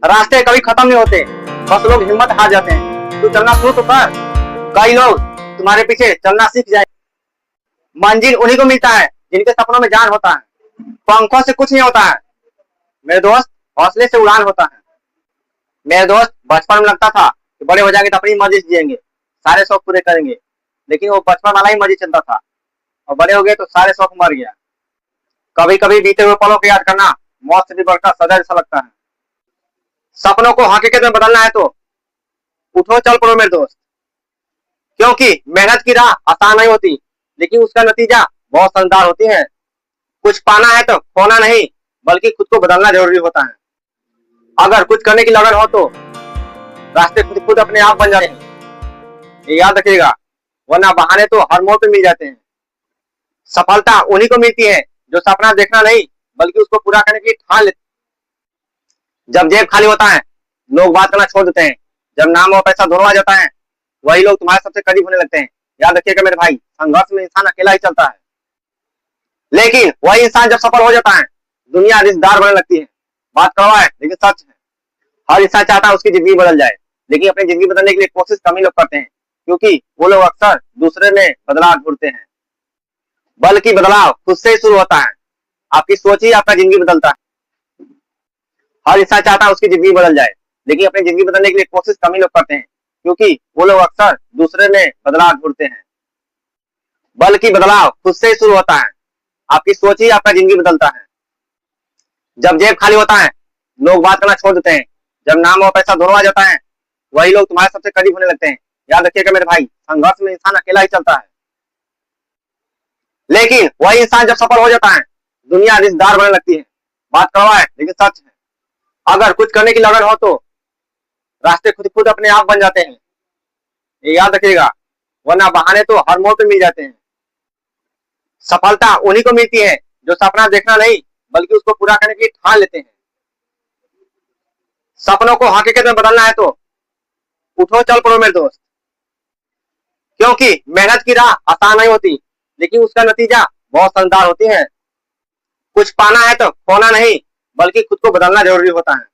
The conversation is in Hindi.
रास्ते कभी खत्म नहीं होते, बस लोग हिम्मत हार जाते हैं। तू चलना शुरू तो कर, कई लोग तुम्हारे पीछे चलना सीख जाए। मंजिल उन्हीं को मिलता है जिनके सपनों में जान होता है। पंखों से कुछ नहीं होता है मेरे दोस्त, हौसले से उड़ान होता है। मेरे दोस्त, बचपन में लगता था कि बड़े हो जाएंगे तो अपनी मर्जी से जिएंगे, सारे शौक पूरे करेंगे, लेकिन वो बचपन वाला ही मर्जी चलता था और बड़े हो गए तो सारे शौक मर गया। कभी कभी बीते हुए पलों को याद करना मौत से भी बढ़कर सजा जैसा लगता है। सपनों को हकीकत में बदलना है तो उठो, चल पड़ो मेरे दोस्त, क्योंकि मेहनत की राह आसान नहीं होती, लेकिन उसका नतीजा बहुत शानदार होती है। कुछ पाना है तो खोना नहीं, बल्कि खुद को बदलना जरूरी होता है। अगर कुछ करने की लगन हो तो रास्ते खुद खुद अपने आप बन जाते हैं, ये याद रखिएगा, वरना बहाने तो हर मोड़ पे मिल जाते हैं। सफलता उन्हीं को मिलती है जो सपना देखना नहीं बल्कि उसको पूरा करने की ठान लेते। जब जेब खाली होता है लोग बात करना छोड़ देते हैं, जब नाम और पैसा दोनों आ जाता है वही लोग तुम्हारे सबसे करीब होने लगते हैं। याद रखिएगा मेरे भाई, संघर्ष में इंसान अकेला ही चलता है, लेकिन वही इंसान जब सफल हो जाता है दुनिया रिश्तेदार बनने लगती है। बात कड़वा है लेकिन सच है। हर इंसान चाहता है उसकी जिंदगी बदल जाए, लेकिन अपनी जिंदगी बदलने के लिए कोशिश कम ही लोग करते हैं, क्योंकि वो लोग अक्सर दूसरे में बदलाव ढूंढते हैं। बल्कि बदलाव खुद से ही शुरू होता है। आपकी सोच ही आपका जिंदगी बदलता है। हर इंसान चाहता है उसकी जिंदगी बदल जाए, लेकिन अपनी जिंदगी बदलने के लिए कोशिश कम ही लोग करते हैं, क्योंकि वो लोग अक्सर दूसरे में बदलाव ढूंढते हैं। बल्कि बदलाव खुद से ही शुरू होता है। आपकी सोच ही आपका जिंदगी बदलता है। जब जेब खाली होता है लोग बात करना छोड़ देते हैं, जब नाम और पैसा दोनों आ जाता है वही लोग तुम्हारे सबसे करीब होने लगते हैं। याद रखिएगा मेरे भाई, संघर्ष में इंसान अकेला ही चलता है, लेकिन वही इंसान जब सफल हो जाता है दुनिया रिश्तेदार बनने लगती है। बात कड़वा है लेकिन सच है। अगर कुछ करने की लगन हो तो रास्ते खुद खुद अपने आप बन जाते हैं, ये याद रखिएगा, वरना बहाने तो हर मोड़ पे मिल जाते हैं। सफलता उन्हीं को मिलती है जो सपना देखना नहीं बल्कि उसको पूरा करने की ठान लेते हैं। सपनों को हकीकत में बदलना है तो उठो, चल पड़ो मेरे दोस्त, क्योंकि मेहनत की राह आसान नहीं होती, लेकिन उसका नतीजा बहुत शानदार होती है। कुछ पाना है तो खोना नहीं, बल्कि खुद को बदलना जरूरी होता है।